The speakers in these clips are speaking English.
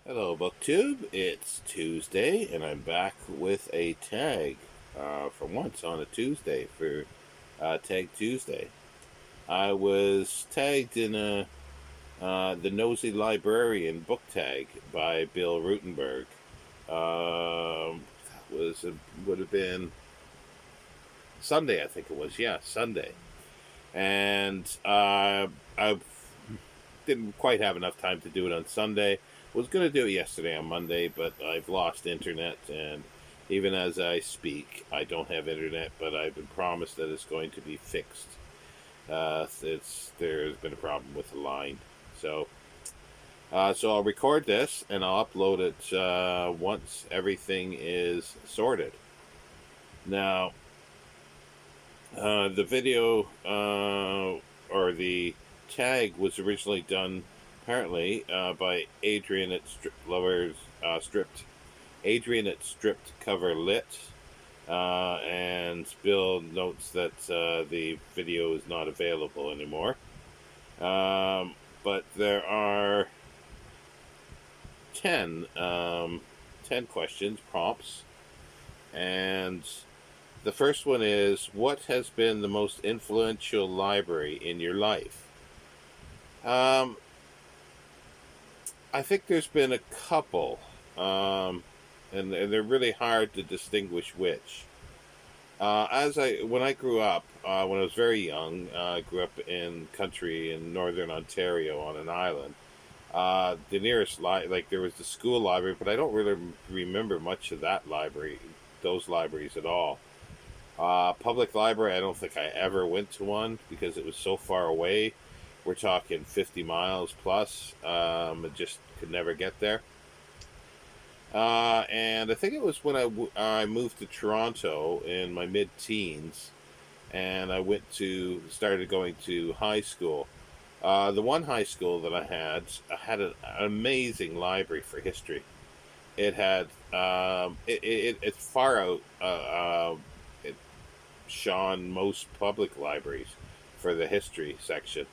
Hello, BookTube. It's Tuesday, and I'm back with a tag for once on a Tuesday for Tag Tuesday. I was tagged in the Nosy Librarian book tag by Bill Rutenberg. That would have been Sunday, I think it was. Yeah, Sunday, and I didn't quite have enough time to do it on Sunday. Was going to do it yesterday on Monday, but I've lost internet, and even as I speak, I don't have internet. But I've been promised that it's going to be fixed. There's been a problem with the line, so I'll record this and I'll upload it once everything is sorted. Now, the video or the tag was originally done apparently by Adrian at Adrian at Stripped Cover Lit, and Bill notes that the video is not available anymore. But there are 10, 10 questions, prompts, and the first one is, what has been the most influential library in your life? Um, I think there's been a couple, and they're really hard to distinguish which. When I grew up, when I was very young, I grew up in country in northern Ontario on an island. The nearest like there was the school library, but I don't really remember much of that library, those libraries at all. Public library, I don't think I ever went to one because it was so far away. We're talking 50 miles plus. I just could never get there. And I think it was when I moved to Toronto in my mid teens, and started going to high school. The one high school that I had an amazing library for history. It had it's far out. It shone most public libraries for the history section.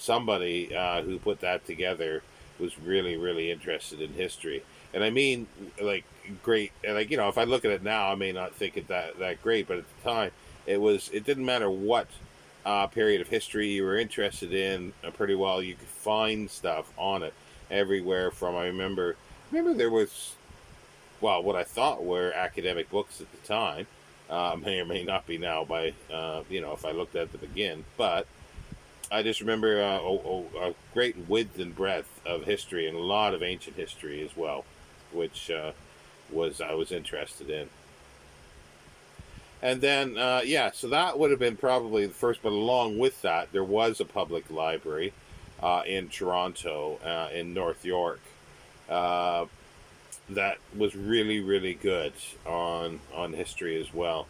Somebody who put that together was really interested in history, and I mean, like, great. And, like, if I look at it now, I may not think it that great, but at the time, it didn't matter what period of history you were interested in. Pretty well, you could find stuff on it everywhere. From I remember there was, well, what I thought were academic books at the time. May or may not be now by if I looked at them again, but I just remember a great width and breadth of history and a lot of ancient history as well, which was I was interested in. And then so that would have been probably the first. But along with that, there was a public library in Toronto, in North York, uh, that was really good on history as well.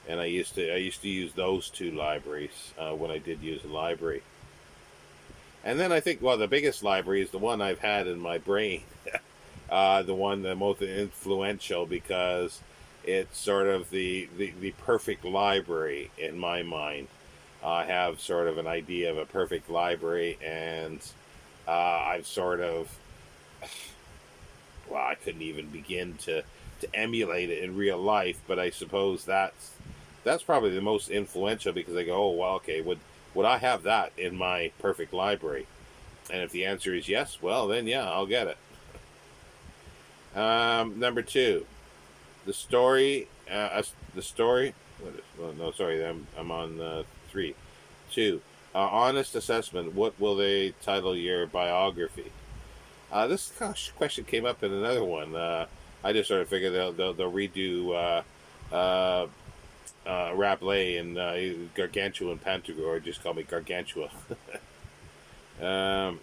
And I used to use those two libraries when I did use a library. And then I think, well, the biggest library is the one I've had in my brain, the most influential, because it's sort of the perfect library in my mind. I have sort of an idea of a perfect library, and I've sort of, well, I couldn't even begin to emulate it in real life, but I suppose that's probably the most influential, because I go, oh, well, okay, would I have that in my perfect library? And if the answer is yes, well, then yeah, I'll get it. Number two, the story. The story. Well, no, sorry, I'm on three. Two, honest assessment. What will they title your biography? This question came up in another one. I just sort of figured they'll redo Rabelais and Gargantua and Pantagruel, or just call me Gargantua. um,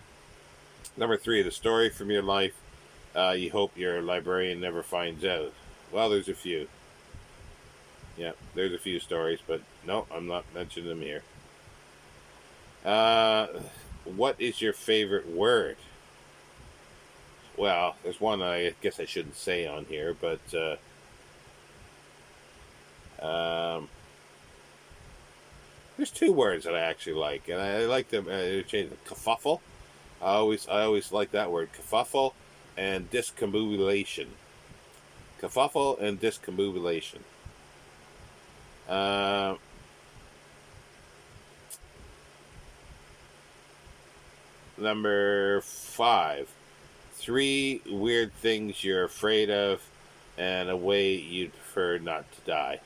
Number three, the story from your life you hope your librarian never finds out. Well, there's a few. Yeah, there's a few stories, but no, I'm not mentioning them here. Uh, what is your favorite word? Well, there's one I guess I shouldn't say on here, but there's two words that I actually like, and I like them. Change kerfuffle. I always like that word, kerfuffle, and discombobulation. Kerfuffle and discombobulation. Uh, Number 5. 3 weird things you're afraid of and a way you'd prefer not to die.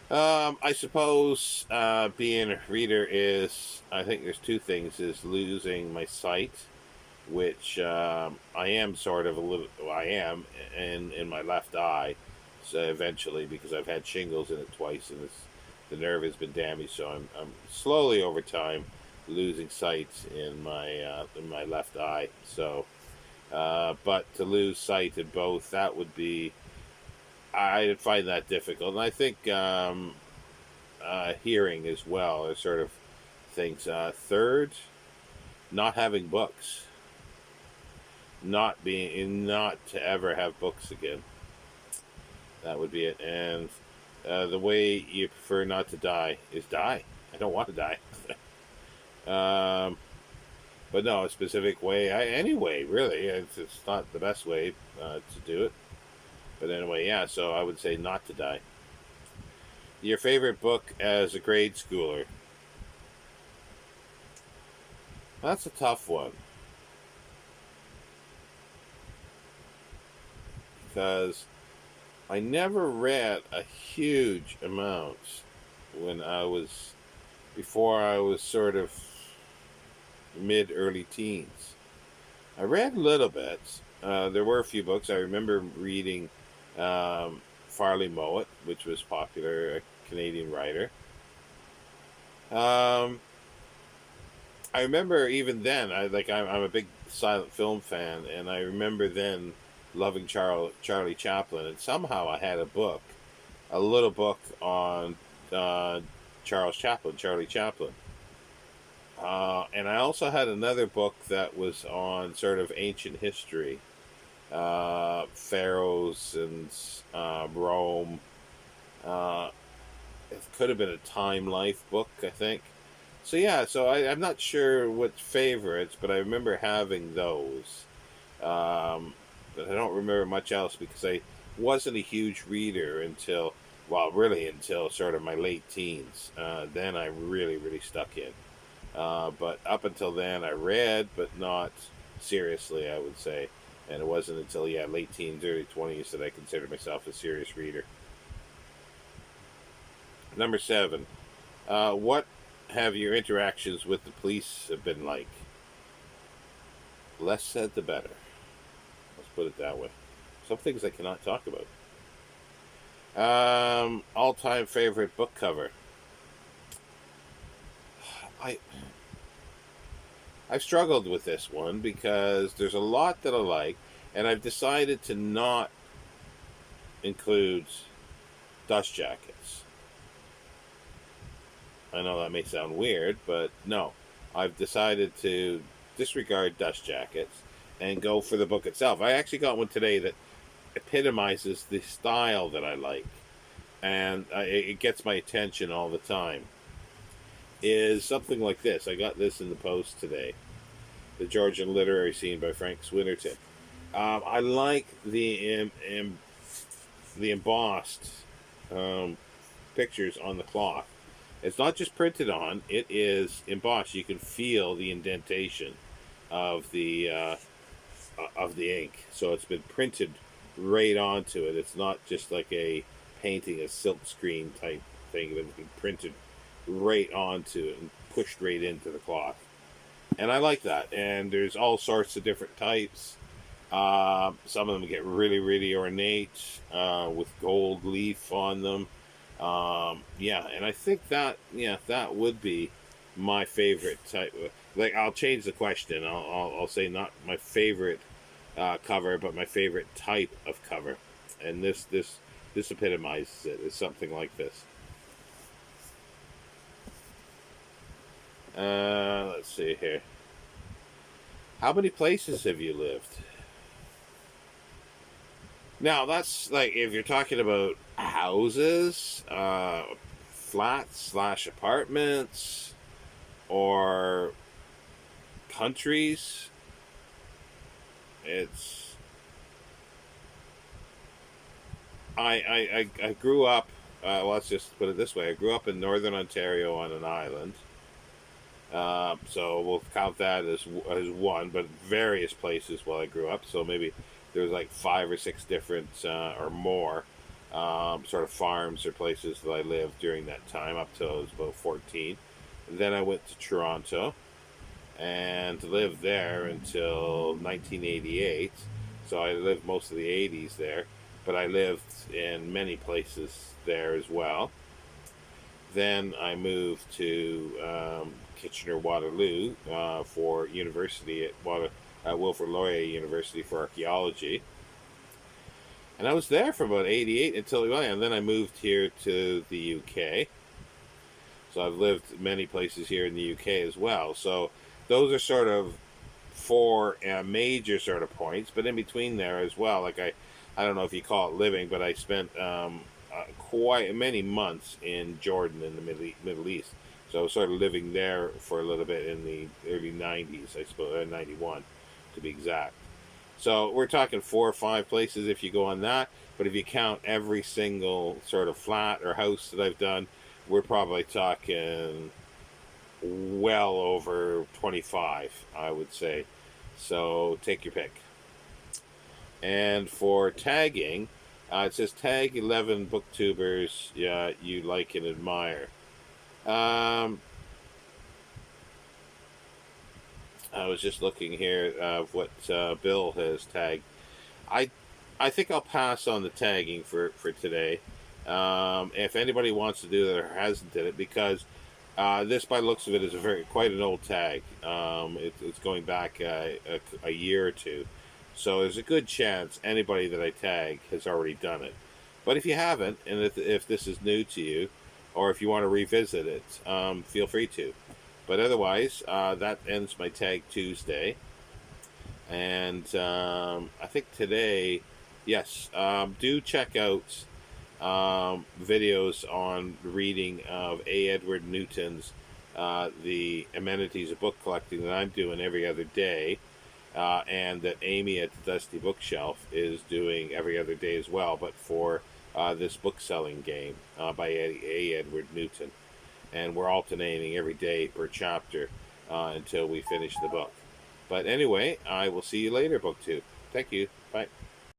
I suppose being a reader is, I think there's 2 things, is losing my sight, which I am sort of a little, well, I am in my left eye, so eventually, because I've had shingles in it twice, and the nerve has been damaged, so I'm slowly over time losing sight in my left eye. So, but to lose sight in both, that would be, I'd find that difficult, and I think hearing as well are sort of things. Third, not having books, not to ever have books again. That would be it. And the way you prefer not to die is die. I don't want to die. But no, a specific way. Anyway, really, it's not the best way to do it. But anyway, yeah. So I would say not to die. Your favorite book as a grade schooler? That's a tough one, because I never read a huge amount when I was, before I was sort of mid early teens. I read a little bit. There were a few books. I remember reading Farley Mowat, which was popular, a Canadian writer. I remember even then, I'm a big silent film fan, and I remember then loving Charlie Chaplin, and somehow I had a little book on Charlie Chaplin. And I also had another book that was on sort of ancient history, pharaohs and Rome. It could have been a Time Life book, I think. So yeah, I'm not sure what favorites, but I remember having those. But I don't remember much else because I wasn't a huge reader until, well, really until sort of my late teens. Then I really, really stuck in. But up until then, I read, but not seriously, I would say. And it wasn't until, yeah, late teens, early 20s that I considered myself a serious reader. Number 7. What have your interactions with the police have been like? Less said, the better. Let's put it that way. Some things I cannot talk about. All-time favorite book cover. I've struggled with this one because there's a lot that I like, and I've decided to not include dust jackets. I know that may sound weird, but no. I've decided to disregard dust jackets and go for the book itself. I actually got one today that epitomizes the style that I like, and it gets my attention all the time. Is something like this. I got this in the post today. The Georgian Literary Scene by Frank Swinnerton. I like the embossed pictures on the cloth. It's not just printed on; it is embossed. You can feel the indentation of the ink. So it's been printed right onto it. It's not just like a painting, a silk screen type thing. It's been printed right onto it and pushed right into the cloth. And I like that. And there's all sorts of different types. Some of them get really, really ornate with gold leaf on them. Yeah, and I think that would be my favorite type. Like, I'll change the question. I'll say not my favorite cover, but my favorite type of cover. And this epitomizes it. It's something like this. Let's see here. How many places have you lived? Now, that's like if you're talking about houses, flats / apartments, or countries. It's I grew up. Well, let's just put it this way: I grew up in northern Ontario on an island. So we'll count that as one, but various places while I grew up. So maybe there was like 5 or 6 different or more sort of farms or places that I lived during that time up till I was about 14. And then I went to Toronto and lived there until 1988. So I lived most of the 80s there, but I lived in many places there as well. Then I moved to Kitchener Waterloo for university at Wilfrid Laurier University for archaeology, and I was there for about 88 until well, and then I moved here to the UK. So I've lived many places here in the UK as well. So those are sort of 4 major sort of points, but in between there as well, like I don't know if you call it living, but I spent quite many months in Jordan in the Middle East. So I was sort of living there for a little bit in the early 90s, I suppose, 91 to be exact. So we're talking 4 or 5 places if you go on that. But if you count every single sort of flat or house that I've done, we're probably talking well over 25, I would say. So take your pick. And for tagging, it says tag 11 booktubers you like and admire. Um, I was just looking here of what Bill has tagged. I I think I'll pass on the tagging for today. If anybody wants to do it or hasn't did it, because this, by the looks of it, is quite an old tag. It's going back a year or two, so there's a good chance anybody that I tag has already done it. But if you haven't, and if this is new to you, or if you want to revisit it, feel free to. But otherwise, that ends my Tag Tuesday. And I think today, yes, do check out videos on reading of A. Edward Newton's The Amenities of Book Collecting that I'm doing every other day, and that Amy at the Dusty Bookshelf is doing every other day as well, but for this book selling game by A. Edward Newton. And we're alternating every day per chapter until we finish the book. But anyway, I will see you later, Book 2. Thank you. Bye.